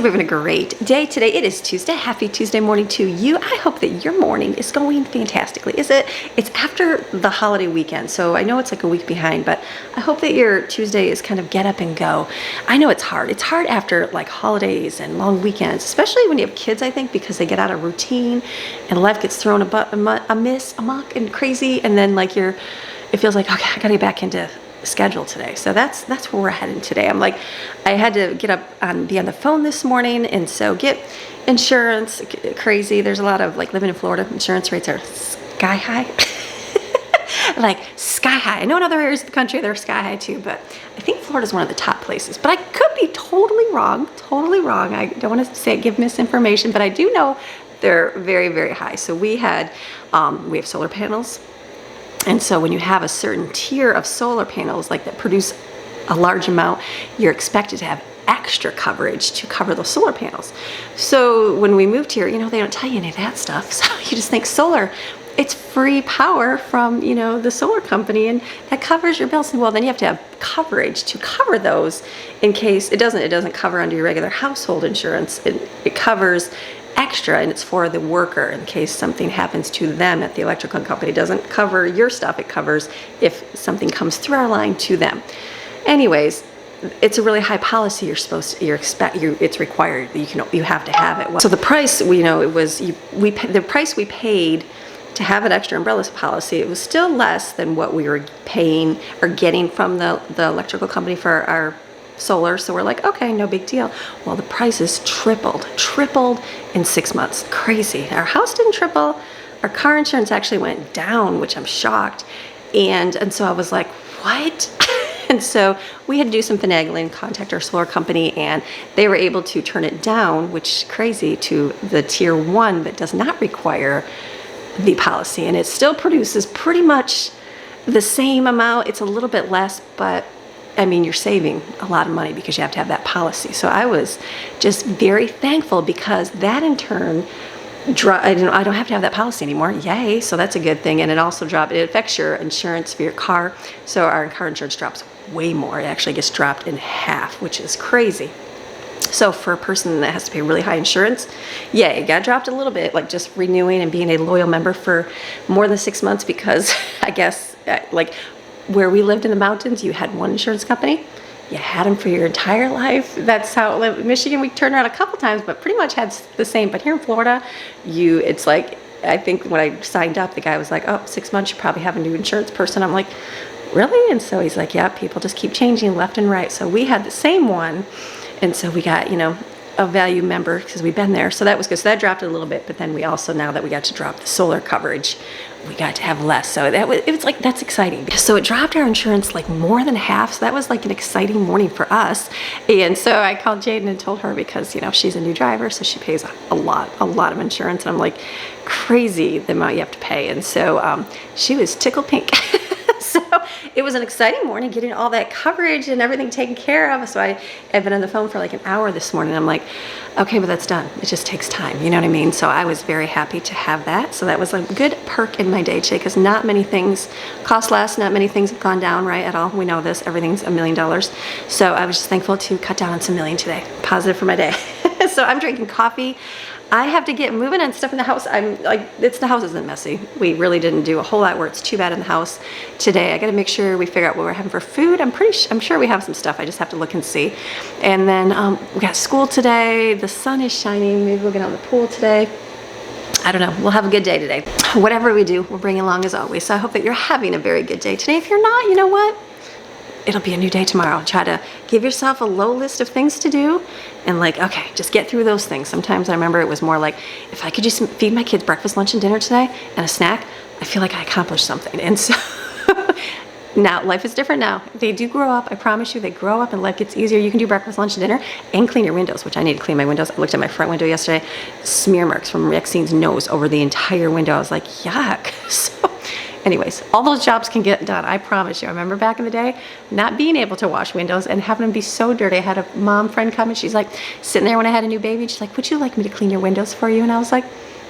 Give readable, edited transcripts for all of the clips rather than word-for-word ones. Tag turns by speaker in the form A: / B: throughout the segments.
A: hope you're having a great day today. It is Tuesday. Happy Tuesday morning to you. I hope that your morning is going fantastically. Is it? It's after the holiday weekend, so I know it's like a week behind, but I hope that your Tuesday is kind of get up and go. I know it's hard. It's hard after like holidays and long weekends, especially when you have kids, I think, because they get out of routine and life gets thrown amok and crazy, and then like it feels like, okay, I gotta get back into schedule today. So that's where we're heading today. I had to get up and be on the phone this morning, and so get insurance. Crazy. There's a lot of, like, living in Florida, insurance rates are sky high. Like sky high. I know in other areas of the country they're sky high too, but I think Florida's one of the top places. But I could be totally wrong. I don't want to give misinformation, but I do know they're very, very high. So we have solar panels. And so when you have a certain tier of solar panels like that produce a large amount, you're expected to have extra coverage to cover those solar panels. So when we moved here, they don't tell you any of that stuff. So you just think solar, it's free power from, the solar company, and that covers your bills. Well, then you have to have coverage to cover those in case it doesn't cover under your regular household insurance. It covers extra, and it's for the worker in case something happens to them at the electrical company. It doesn't cover your stuff. It covers if something comes through our line to them. Anyways, it's a really high policy. It's required. You have to have it. So the price, the price we paid to have an extra umbrella policy, it was still less than what we were paying or getting from the electrical company for our solar. So we're like, okay, no big deal. Well, the prices tripled in 6 months. Crazy. Our house didn't triple. Our car insurance actually went down, which I'm shocked. And so I was like, what? And so we had to do some finagling, contact our solar company, and they were able to turn it down, which is crazy, to the tier 1 that does not require the policy. And it still produces pretty much the same amount. It's a little bit less, but you're saving a lot of money because you have to have that policy. So I was just very thankful because that in turn, I don't have to have that policy anymore. Yay. So that's a good thing. And it also it affects your insurance for your car. So our car insurance drops way more. It actually gets dropped in half, which is crazy. So for a person that has to pay really high insurance, yay, it got dropped a little bit, like just renewing and being a loyal member for more than 6 months, because I guess like where we lived in the mountains, you had one insurance company. You had them for your entire life. That's how in Michigan we turned around a couple times, but pretty much had the same. But here in Florida, it's like, I think when I signed up, the guy was like, 6 months, you probably have a new insurance person. I'm like, really? And so he's like, yeah, people just keep changing left and right. So we had the same one. And so we got, a value member because we've been there. So that was good. So that dropped it a little bit, but then we also, now that we got to drop the solar coverage, we got to have less. So it was like, that's exciting. So it dropped our insurance like more than half. So that was like an exciting morning for us. And so I called Jaden and told her, because, she's a new driver, so she pays a lot of insurance. And I'm like, crazy the amount you have to pay. And so she was tickled pink. So it was an exciting morning getting all that coverage and everything taken care of. So I've been on the phone for like an hour this morning. I'm like, okay, but that's done. It just takes time. You know what I mean? So I was very happy to have that. So that was a good perk in my day today, because not many things cost less. Not many things have gone down, right, at all. We know this. Everything's $1 million. So I was just thankful to cut down on some million today. Positive for my day. So I'm drinking coffee. I have to get moving on stuff in the house. I'm like, the house isn't messy. We really didn't do a whole lot where it's too bad in the house today. I got to make sure we figure out what we're having for food. I'm sure we have some stuff. I just have to look and see. And then we got school today. The sun is shining. Maybe we'll get out in the pool today. I don't know. We'll have a good day today. Whatever we do, we'll bring along as always. So I hope that you're having a very good day today. If you're not, you know what? It'll be a new day tomorrow. Try to give yourself a low list of things to do and like, okay, just get through those things. Sometimes I remember it was more like, if I could just feed my kids breakfast, lunch, and dinner today and a snack, I feel like I accomplished something. And so now life is different now. They do grow up. I promise you, they grow up and life gets easier. You can do breakfast, lunch, and dinner and clean your windows, which I need to clean my windows. I looked at my front window yesterday, smear marks from Maxine's nose over the entire window. I was like, yuck. So anyways, all those jobs can get done. I promise you. I remember back in the day, not being able to wash windows and having them be so dirty. I had a mom friend come and she's like sitting there when I had a new baby. She's like, would you like me to clean your windows for you? And I was like,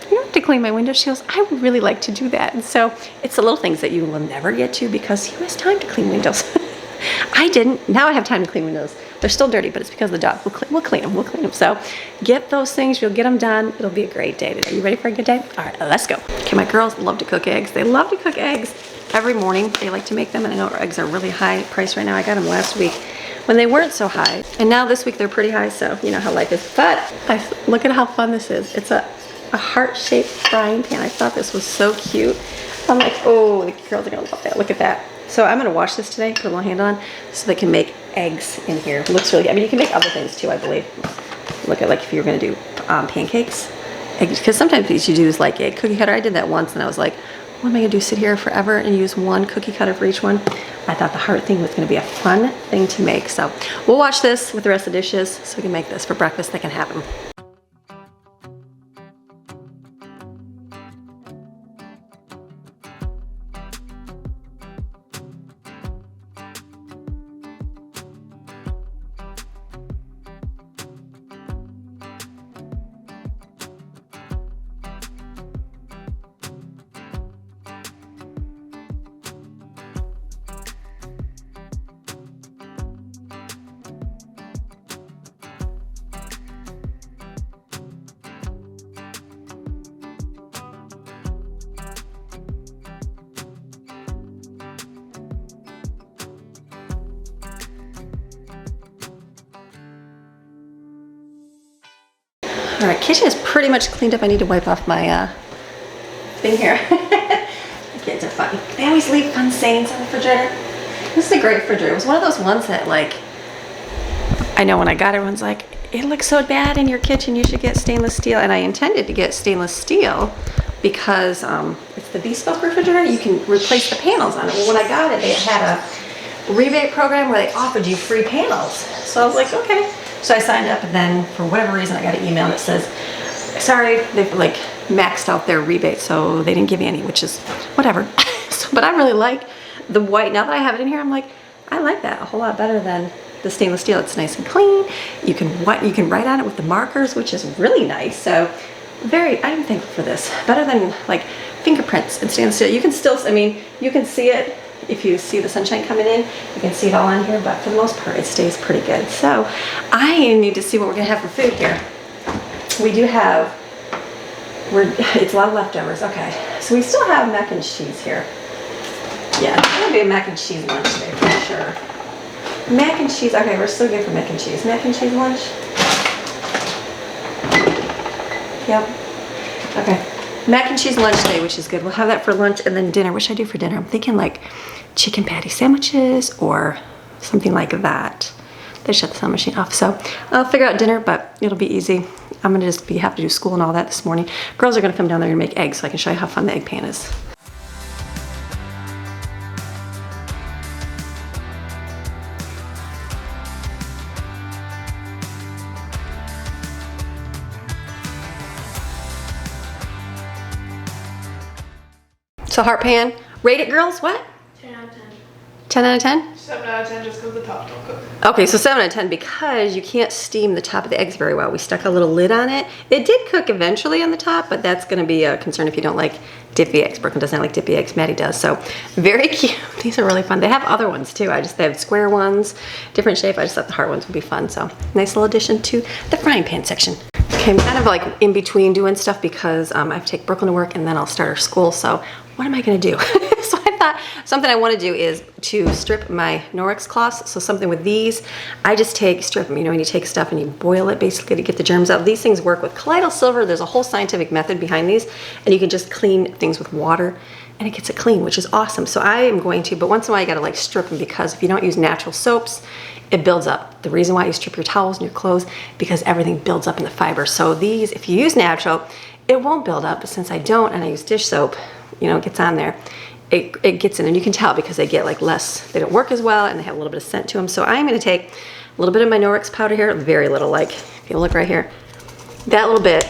A: you don't have to clean my windows. She goes, I would really like to do that. And so it's the little things that you will never get to because who has time to clean windows? I didn't. Now I have time to clean windows. They're still dirty, but it's because of the dog. We'll clean them. We'll clean them. So get those things. You'll get them done. It'll be a great day today. You ready for a good day? All right, let's go. Okay, my girls love to cook eggs. They love to cook eggs every morning. They like to make them, and I know our eggs are really high priced right now. I got them last week when they weren't so high, and now this week they're pretty high, so you know how life is. But look at how fun this is. It's a heart-shaped frying pan. I thought this was so cute. I'm like, oh, the girls are gonna love that. Look at that. So I'm gonna wash this today, put a little handle on, so they can make eggs in here. It looks really good. I mean, you can make other things too, I believe. Look at, like, if you were gonna do pancakes, because sometimes these you use like a cookie cutter. I did that once, and I was like, what am I gonna do, sit here forever and use one cookie cutter for each one? I thought the heart thing was gonna be a fun thing to make. So we'll watch this with the rest of the dishes so we can make this for breakfast. They can have them. All right, kitchen is pretty much cleaned up. I need to wipe off my thing here. The kids are funny. They always leave fun stains on the refrigerator. This is a great refrigerator. It was one of those ones that, like, I know when I got it, everyone's like, it looks so bad in your kitchen, you should get stainless steel. And I intended to get stainless steel because it's the bespoke refrigerator. You can replace the panels on it. Well, when I got it, they had a rebate program where they offered you free panels. So I was like, okay. So I signed up, and then for whatever reason I got an email that says, sorry, they've like maxed out their rebate, so they didn't give me any, which is whatever. But I really like the white. Now that I have it in here, I'm like, I like that a whole lot better than the stainless steel. It's nice and clean. You can write on it with the markers, which is really nice. So I'm thankful for this. Better than like fingerprints and stainless steel. You can still, I mean, you can see it. If you see the sunshine coming in, you can see it all on here, but for the most part, it stays pretty good. So I need to see what we're gonna have for food here. We do have, it's a lot of leftovers. Okay, so we still have mac and cheese here. Yeah, it's gonna be a mac and cheese lunch today for sure. Mac and cheese, okay, we're still good for mac and cheese. Mac and cheese lunch? Yep, okay. Mac and cheese lunch day, which is good. We'll have that for lunch, and then dinner. What should I do for dinner? I'm thinking like chicken patty sandwiches or something like that. They shut the sound machine off, so I'll figure out dinner, but it'll be easy. I'm gonna just have to do school and all that this morning. Girls are gonna come down there and make eggs, so I can show you how fun the egg pan is. So heart pan, rate it, girls, what?
B: 10 out of 10.
A: 10 out of 10?
B: 7 out of 10 just because the top don't cook.
A: Okay, so 7 out of 10 because you can't steam the top of the eggs very well. We stuck a little lid on it. It did cook eventually on the top, but that's gonna be a concern if you don't like dippy eggs. Brooklyn doesn't like dippy eggs, Maddie does. So very cute. These are really fun. They have other ones too. They have square ones, different shape. I just thought the heart ones would be fun. So nice little addition to the frying pan section. Okay, I'm kind of like in between doing stuff because I have to take Brooklyn to work and then I'll start her school. So what am I gonna do? So I thought something I wanna do is to strip my Norwex cloths. So something with these, I just strip them. You know, when you take stuff and you boil it basically to get the germs out. These things work with colloidal silver. There's a whole scientific method behind these, and you can just clean things with water and it gets it clean, which is awesome. So I am going to, but once in a while you gotta like strip them because if you don't use natural soaps, it builds up. The reason why you strip your towels and your clothes, because everything builds up in the fiber. So these, if you use natural, it won't build up, but since I don't and I use dish soap, you know, it gets on there, it gets in, and you can tell because they get like less, they don't work as well and they have a little bit of scent to them. So I'm gonna take a little bit of my Norwex powder here, very little, like if you look right here, that little bit.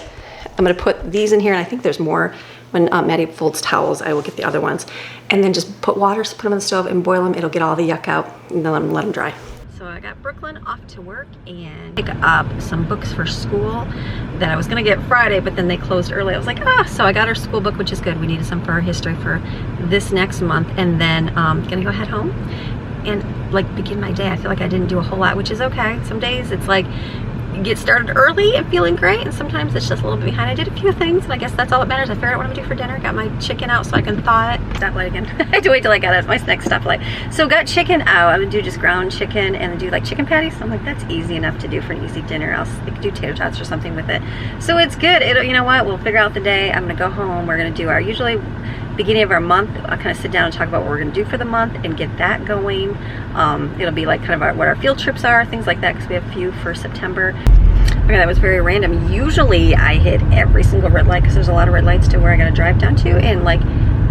A: I'm gonna put these in here, and I think there's more. When Maddie folds towels, I will get the other ones. And then just put water, put them on the stove and boil them. It'll get all the yuck out, and then let them dry. So I got Brooklyn off to work and pick up some books for school that I was gonna get Friday, but then they closed early. I was like, so I got her school book, which is good. We needed some for our history for this next month. And then gonna go head home, and like begin my day. I feel like I didn't do a whole lot, which is okay. Some days it's like you get started early and feeling great, and sometimes it's just a little bit behind. I did a few things, and I guess that's all that matters. I figured out what I'm gonna do for dinner. Got my chicken out so I can thaw it. Stoplight again. I had to wait till I got at my next stoplight. So got chicken out. I'm gonna do just ground chicken and do like chicken patties. So I'm like, that's easy enough to do for an easy dinner. I'll do tater tots or something with it. So it's good. You know what? We'll figure out the day. I'm gonna go home. We're gonna do our usually beginning of our month. I'll kind of sit down and talk about what we're gonna do for the month and get that going. It'll be like kind of what our field trips are, things like that, because we have a few for September. Okay, that was very random. Usually I hit every single red light because there's a lot of red lights to where I gotta drive down to, and like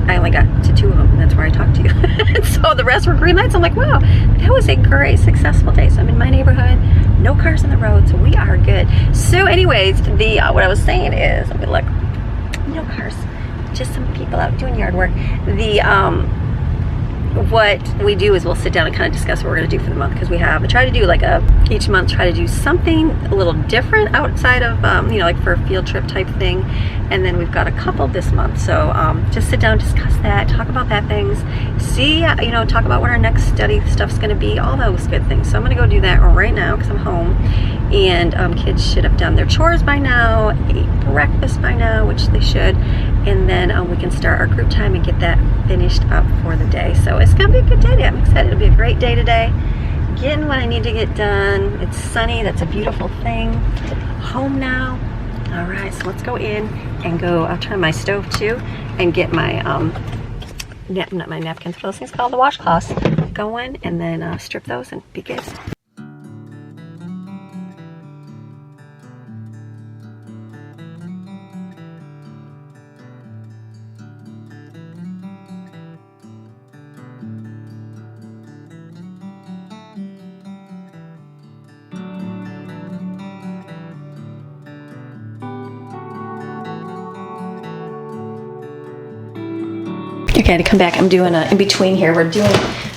A: I only got to 2 of them, and that's where I talked to you. So the rest were green lights. I'm like, wow, that was a great, successful day. So I'm in my neighborhood, no cars on the road, so we are good. So anyways, the what I was saying is, I mean, look, no cars, just some people out doing yard work. What we do is we'll sit down and kind of discuss what we're going to do for the month, because we try to do like each month try to do something a little different outside of you know, like for a field trip type thing. And then we've got a couple this month, so just sit down, discuss that, talk about that things, see, you know, talk about what our next study stuff's going to be, all those good things. So I'm going to go do that right now because I'm home, and kids should have done their chores by now, ate breakfast by now, which they should, and then we can start our group time and get that finished up for the day. So it's gonna be a good day today. I'm excited. It'll be a great day today. Getting what I need to get done. It's sunny. That's a beautiful thing. Home now. All right, so let's go in and go. I'll turn my stove too and get my not my napkins, but those things called the washcloths going, and then strip those and be good. Okay, to come back, I'm doing in between here.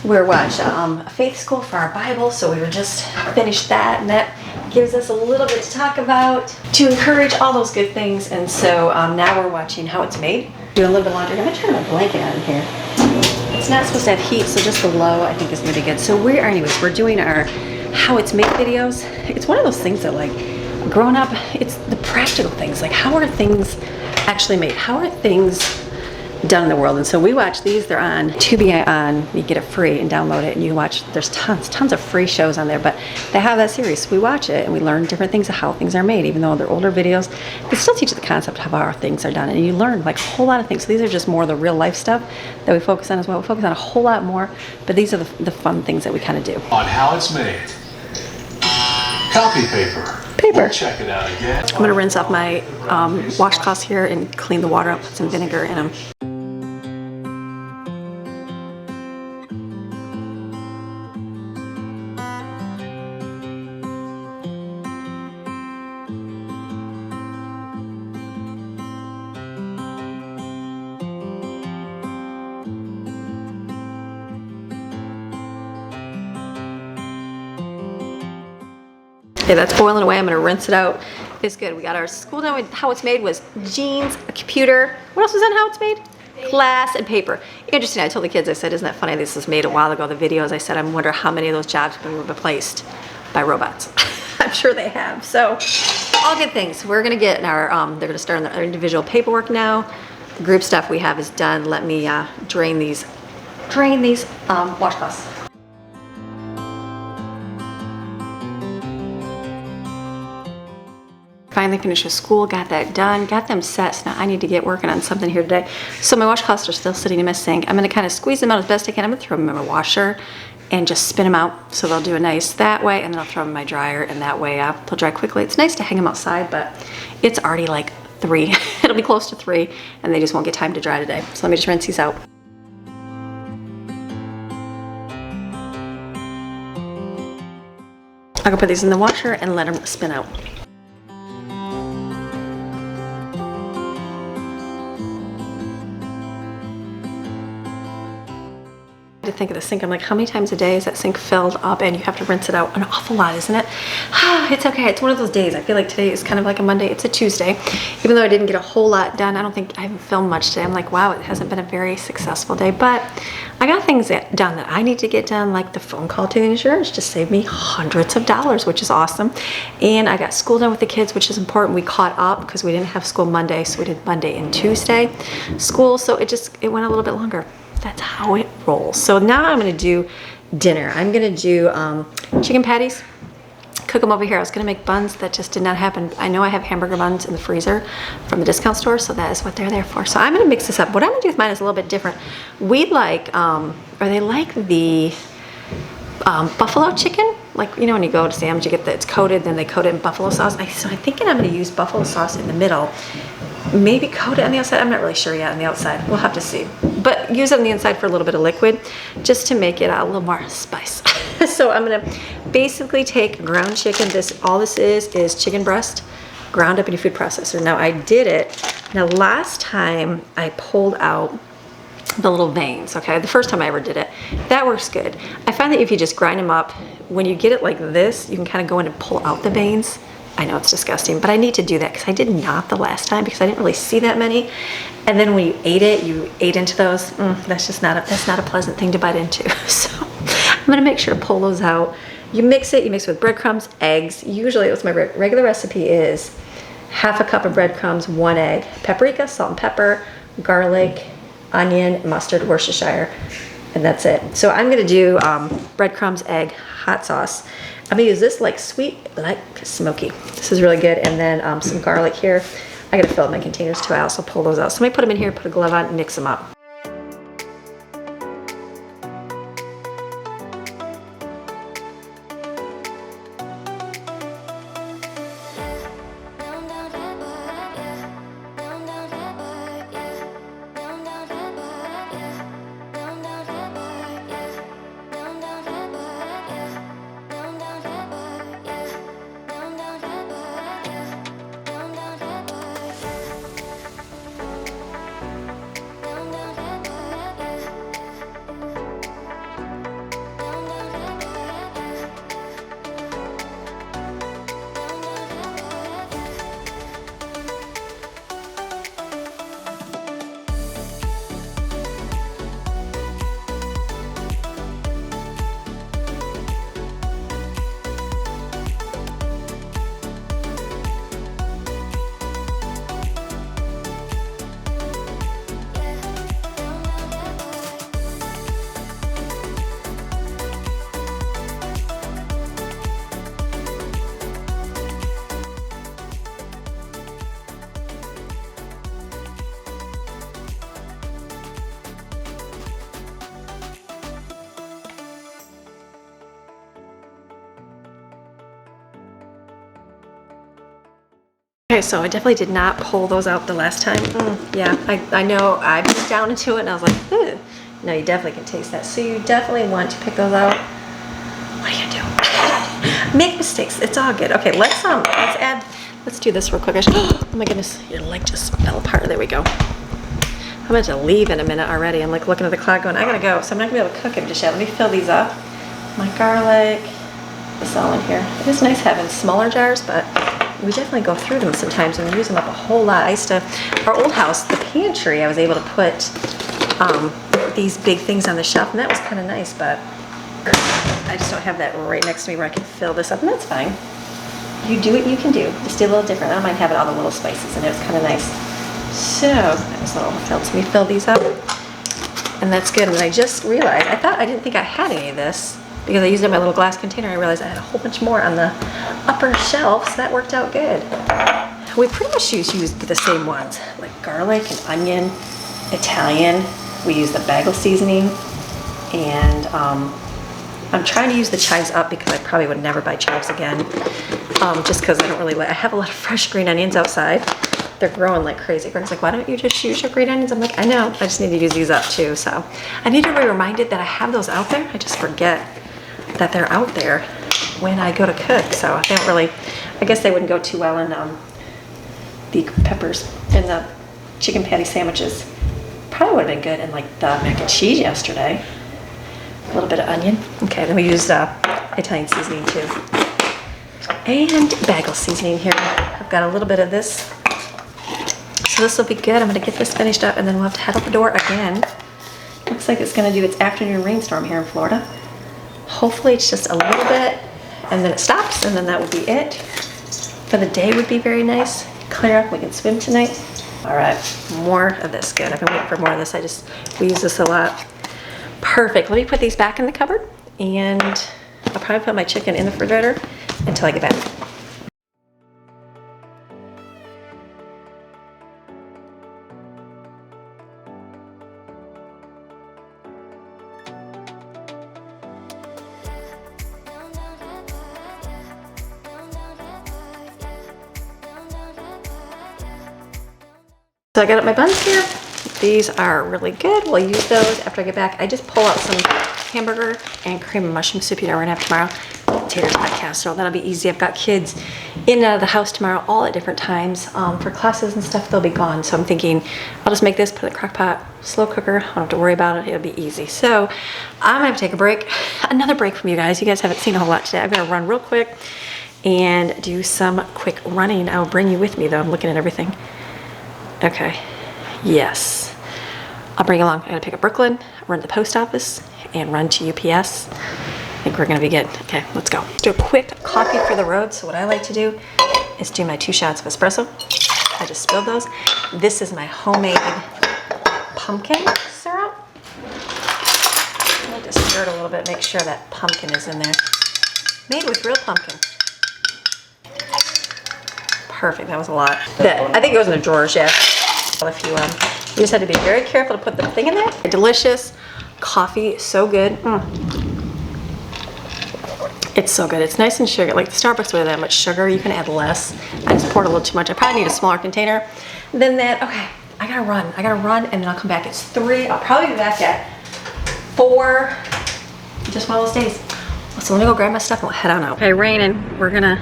A: We're watching faith school for our Bible, so we were just finished that, and that gives us a little bit to talk about, to encourage all those good things. And so now we're watching How It's Made. Doing a little bit of laundry. I'm gonna turn my blanket on here. It's not supposed to have heat, so just the low I think is gonna be good. So we're doing our How It's Made videos. It's one of those things that, like, growing up, it's the practical things, like how are things actually made? How are things done in the world? And so we watch these. They're on Tubi. You get it free and download it, and you watch. There's tons of free shows on there, but they have that series. So we watch it and we learn different things of how things are made. Even though they're older videos, they still teach the concept of how our things are done, and you learn like a whole lot of things. So these are just more of the real life stuff that we focus on as well. We focus on a whole lot more, but these are the fun things that we kind of do.
C: On How It's Made. Copy paper. We'll check it out again.
A: I'm gonna rinse off my washcloths here and clean the water up, put some vinegar in them. Okay, that's boiling away. I'm gonna rinse it out. It's good. We got our school done with How It's Made was jeans, a computer. What else was on How It's Made? Glass and paper. Interesting, I told the kids, I said, isn't that funny? This was made a while ago, the videos. I said, I wonder how many of those jobs have been replaced by robots. I'm sure they have. So, all good things. We're gonna get our, they're gonna start on their individual paperwork now. The group stuff we have is done. Let me drain these washcloths. Finally finished with school, got that done, got them set. So now I need to get working on something here today. So my washcloths are still sitting in my sink. I'm gonna kind of squeeze them out as best I can. I'm gonna throw them in my washer and just spin them out. So they'll do a nice that way, and then I'll throw them in my dryer, and that way they'll dry quickly. It's nice to hang them outside, but it's already like 3. It'll be close to 3, and they just won't get time to dry today. So let me just rinse these out. I'm gonna put these in the washer and let them spin out. To think of the sink, I'm like, how many times a day is that sink filled up and you have to rinse it out? An awful lot, isn't it? It's okay. It's one of those days. I feel like today is kind of like a Monday. It's a Tuesday. Even though I didn't get a whole lot done, I haven't filmed much today. I'm like, wow, it hasn't been a very successful day, but I got things done that I need to get done, like the phone call to the insurance just saved me hundreds of dollars, which is awesome. And I got school done with the kids, which is important. We caught up because we didn't have school Monday, so we did Monday and Tuesday school, so it went a little bit longer. That's how it rolls. So now I'm gonna do dinner. I'm gonna do chicken patties, cook them over here. I was gonna make buns, that just did not happen. I know I have hamburger buns in the freezer from the discount store, so that is what they're there for. So I'm gonna mix this up. What I'm gonna do with mine is a little bit different. We like, or they like the buffalo chicken. Like, you know, when you go to Sam's, you get it's coated, then they coat it in buffalo sauce. So I'm thinking I'm gonna use buffalo sauce in the middle. Maybe coat it on the outside. I'm not really sure yet on the outside. We'll have to see. But use it on the inside for a little bit of liquid just to make it a little more spice. So I'm gonna basically take ground chicken. All this is chicken breast ground up in your food processor. Now I did it. Now last time I pulled out the little veins, okay? The first time I ever did it. That works good. I find that if you just grind them up, when you get it like this, you can kind of go in and pull out the veins. I know it's disgusting, but I need to do that because I did not the last time because I didn't really see that many. And then when you ate into those. That's not a pleasant thing to bite into. So I'm gonna make sure to pull those out. You mix it with breadcrumbs, eggs. Usually what's my regular recipe is half a cup of breadcrumbs, 1 egg, paprika, salt and pepper, garlic, onion, mustard, Worcestershire, and that's it. So I'm gonna do breadcrumbs, egg, hot sauce. I'm gonna use this like sweet, like smoky. This is really good. And then some garlic here. I gotta fill up my containers too. I also pull those out. So let me put them in here, put a glove on, and mix them up. Okay, so I definitely did not pull those out the last time. Yeah, I know I bit down into it and I was like, ugh. No, you definitely can taste that. So you definitely want to pick those out. What do you do? Make mistakes, it's all good. Okay, let's do this real quick. Oh my goodness, your leg just fell apart. There we go. I'm about to leave in a minute already. I'm like looking at the clock going, I gotta go. So I'm not gonna be able to cook it just yet. Let me fill these up. My garlic, it's all in here. It is nice having smaller jars, but we definitely go through them sometimes and use them up a whole lot. I used to, our old house, the pantry, I was able to put these big things on the shelf, and that was kind of nice, but I just don't have that right next to me where I can fill this up, and that's fine. You do what you can do. Just do a little different. I don't mind having all the little spices in it. It's kind of nice. So that was a little filled. So let me fill these up, and that's good. And I just realized, I didn't think I had any of this, because I used it in my little glass container. I realized I had a whole bunch more on the upper shelf, so that worked out good. We pretty much used the same ones, like garlic and onion, Italian. We use the bagel seasoning, and I'm trying to use the chives up because I probably would never buy chives again, just because I don't really like, I have a lot of fresh green onions outside. They're growing like crazy. Greg's like, why don't you just use your green onions? I'm like, I know, I just need to use these up too. So I need to be reminded that I have those out there. I just forget that they're out there when I go to cook. So I don't really, I guess they wouldn't go too well in the peppers in the chicken patty sandwiches. Probably would have been good in like the mac and cheese yesterday. A little bit of onion. Okay, then we use Italian seasoning too. And bagel seasoning here. I've got a little bit of this. So this will be good. I'm gonna get this finished up and then we'll have to head out the door again. Looks like it's gonna do its afternoon rainstorm here in Florida. Hopefully it's just a little bit and then it stops and then that will be it. For the day would be very nice. Clear up, we can swim tonight. All right, more of this, good. I've been waiting for more of this. We use this a lot. Perfect, let me put these back in the cupboard and I'll probably put my chicken in the refrigerator until I get back. So I got up my buns here. These are really good. We'll use those after I get back. I just pull out some hamburger and cream and mushroom soup. You know, we're gonna have tomorrow. Potato pot casserole. That'll be easy. I've got kids in and out of the house tomorrow, all at different times. For classes and stuff, they'll be gone. So I'm thinking I'll just make this, put it in the crock pot, slow cooker. I don't have to worry about it. It'll be easy. So I'm gonna have to take a break. Another break from you guys. You guys haven't seen a whole lot today. I'm gonna run real quick and do some quick running. I'll bring you with me though. I'm looking at everything. Okay, yes. I'll bring you along. I gotta pick up Brooklyn, run to the post office, and run to UPS. I think we're gonna be good. Okay, let's go. Do a quick coffee for the road. So what I like to do is do my 2 shots of espresso. I just spilled those. This is my homemade pumpkin syrup. I'll just stir it a little bit, make sure that pumpkin is in there. Made with real pumpkin. Perfect, that was a lot. I think it goes in the drawers, yeah. If you just have to be very careful to put the thing in there. Delicious coffee, so good. It's so good. It's nice and sugar. Like the Starbucks with that much sugar, you can add less. I just poured a little too much. I probably need a smaller container than that. Okay, I gotta run and then I'll come back. It's 3. I'll probably be back at 4. Just one of those days. So let me go grab my stuff and we'll head on out. Okay, raining. We're gonna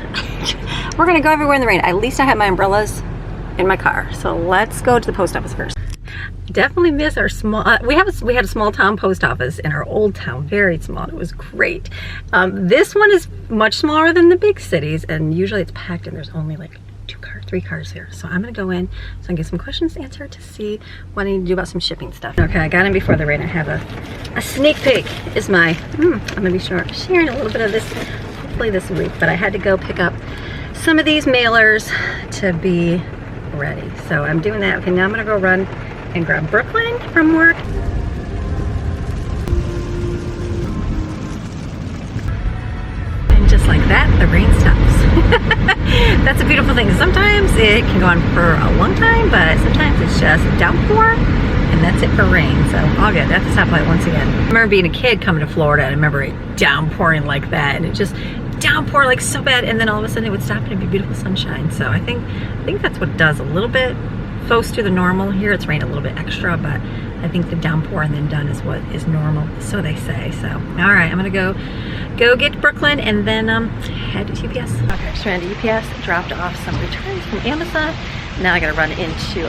A: go everywhere in the rain. At least I have my umbrellas in my car. So let's go to the post office first. Definitely miss our small, we had a small town post office in our old town, very small. It was great. This one is much smaller than the big cities and usually it's packed and there's only like 3 cars here. So I'm gonna go in so I can get some questions answered to see what I need to do about some shipping stuff. Okay, I got in before the rain. I have a sneak peek is my, I'm gonna be sharing a little bit of this, hopefully this week, but I had to go pick up some of these mailers to be ready. So I'm doing that. Okay, now I'm gonna go run and grab Brooklyn from work. And just like that, the rain stops. That's a beautiful thing. Sometimes it can go on for a long time, but sometimes it's just downpour and that's it for rain. So all good. That's the stoplight once again. I remember being a kid coming to Florida and I remember it downpouring like that and it just downpour like so bad and then all of a sudden it would stop and it'd be beautiful sunshine. So I think that's what does a little bit close to the normal here. It's rained a little bit extra, but I think the downpour and then done is what is normal. So they say. So all right, I'm gonna go get Brooklyn and then head to UPS. Okay, just ran to UPS, dropped off some returns from Amazon. Now I gotta run into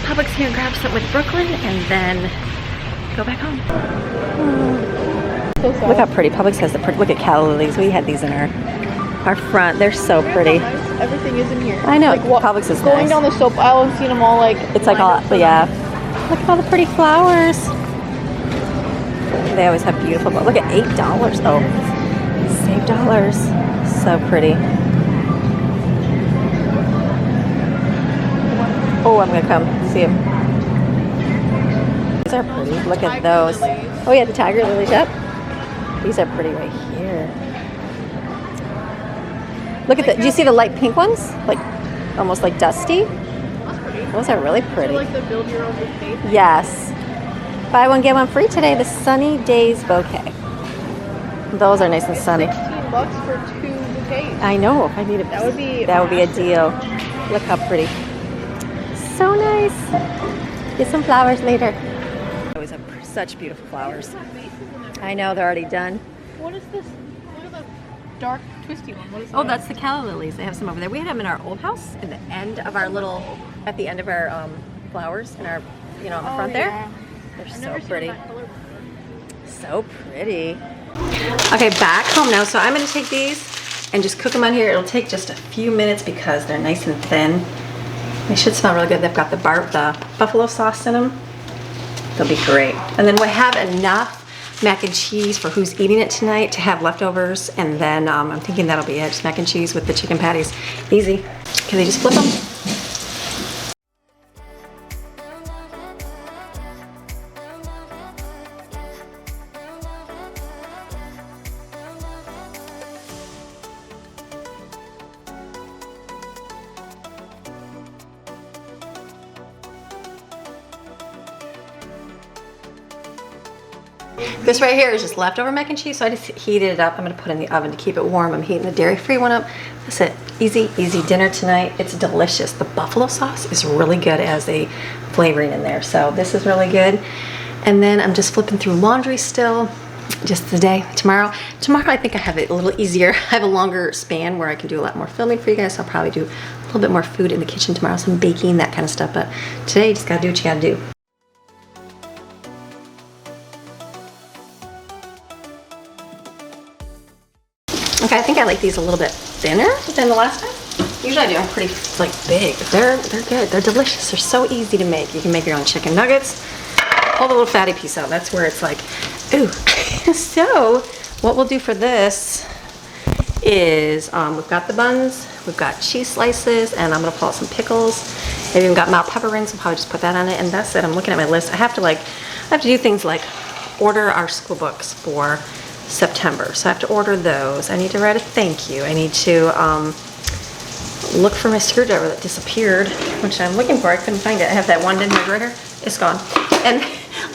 A: Publix here and grab some with Brooklyn and then go back home. Look how pretty Publix has the pretty. Look at calla lilies. We had these in our front. They're so pretty.
B: Nice everything is in here.
A: I know.
B: Like,
A: Publix is
B: going
A: nice.
B: down the soap aisle and seeing them all like.
A: It's like all, yeah. Look at all the pretty flowers. They always have beautiful. Look at $8. Oh, save dollars. So pretty. Oh, I'm gonna come see them. These are pretty. Look at those. Oh yeah, the tiger lilies. Yep. These are pretty right here. Look at the. Do you see the light pink ones? Like almost like dusty. Those are really pretty.
B: Like the build your own bouquet.
A: Yes. Buy one get one free today. The Sunny Days bouquet. Those are nice and sunny.
B: $16 for 2 bouquets.
A: I know. If I need it,
B: That would be
A: a deal. Look how pretty. So nice. Get some flowers later. Always have such beautiful flowers. I know they're already done.
B: What is this? Look at the dark twisty one. What is
A: Oh,
B: that?
A: that's the calla lilies. They have some over there. We had them in our old house at the end of our little, at the end of our flowers in our, in the front there.
B: Yeah.
A: They're
B: I've
A: so
B: never seen
A: pretty.
B: that color
A: So pretty. Okay, back home now. So I'm gonna take these and just cook them on here. It'll take just a few minutes because they're nice and thin. They should smell really good. They've got the buffalo sauce in them. They'll be great. And then we have enough mac and cheese for who's eating it tonight to have leftovers. And then I'm thinking that'll be it. Just mac and cheese with the chicken patties. Easy. Can they just flip them? This right here is just leftover mac and cheese, so I just heated it up. I'm gonna put it in the oven to keep it warm. I'm heating the dairy-free one up. That's it. Easy, easy dinner tonight. It's delicious. The buffalo sauce is really good as a flavoring in there, so this is really good. And then I'm just flipping through laundry still. Just today. Tomorrow I think I have it a little easier. I have a longer span where I can do a lot more filming for you guys, so I'll probably do a little bit more food in the kitchen tomorrow, some baking, that kind of stuff. But today you just gotta do what you gotta do. Okay, I think I like these a little bit thinner than the last time. Usually I do them pretty like big, but they're good. They're delicious. They're so easy to make. You can make your own chicken nuggets. Pull the little fatty piece out. That's where it's like, ooh. So what we'll do for this is we've got the buns, we've got cheese slices, and I'm gonna pull out some pickles. I've even got mild pepper rings. We'll probably just put that on it, and that's it. I'm looking at my list. I have to do things like order our school books for September, so I have to order those. I need to write a thank you. I need to look for my screwdriver that disappeared, which I'm looking for. I couldn't find it. I have that one in my drawer. It's gone. And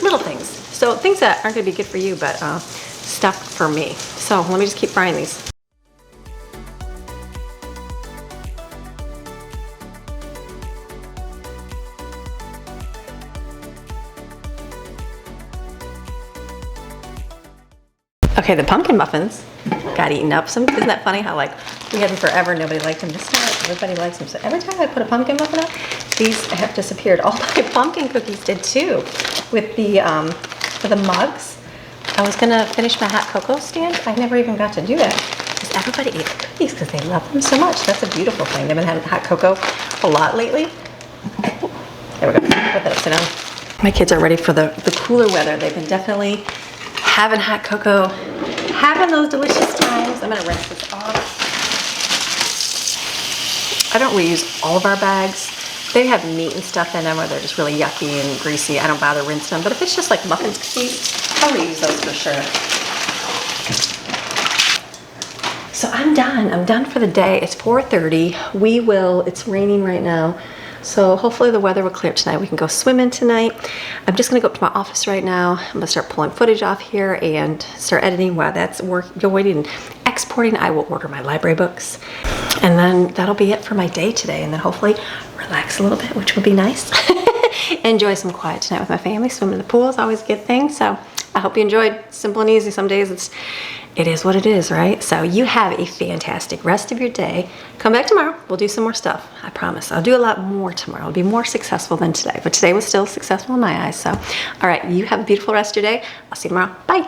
A: little things. So things that aren't gonna be good for you, but stuff for me. So let me just keep frying these. Okay, the pumpkin muffins got eaten up. Isn't that funny how like we had them forever, nobody liked them. This time everybody likes them. So every time I put a pumpkin muffin up, these have disappeared. All my pumpkin cookies did too. With the for the mugs, I was gonna finish my hot cocoa stand. I never even got to do that because everybody ate the cookies because they love them so much. That's a beautiful thing. They've been having hot cocoa a lot lately. There we go. Put that upside down. My kids are ready for the cooler weather. They've been definitely having hot cocoa, having those delicious times. I'm gonna rinse this off. I don't reuse all of our bags. They have meat and stuff in them, or they're just really yucky and greasy. I don't bother rinsing them, but if it's just like muffins, cookies, I'll reuse those for sure. So I'm done for the day. It's 4:30. It's raining right now. So hopefully the weather will clear tonight. We can go swimming tonight. I'm just gonna go up to my office right now. I'm gonna start pulling footage off here and start editing while that's going and exporting. I will order my library books. And then that'll be it for my day today. And then hopefully relax a little bit, which would be nice. Enjoy some quiet tonight with my family. Swimming in the pool is always a good thing. So I hope you enjoyed. Simple and easy. Some days it is what it is, right? So you have a fantastic rest of your day. Come back tomorrow. We'll do some more stuff. I promise. I'll do a lot more tomorrow. I'll be more successful than today. But today was still successful in my eyes. So, all right. You have a beautiful rest of your day. I'll see you tomorrow. Bye.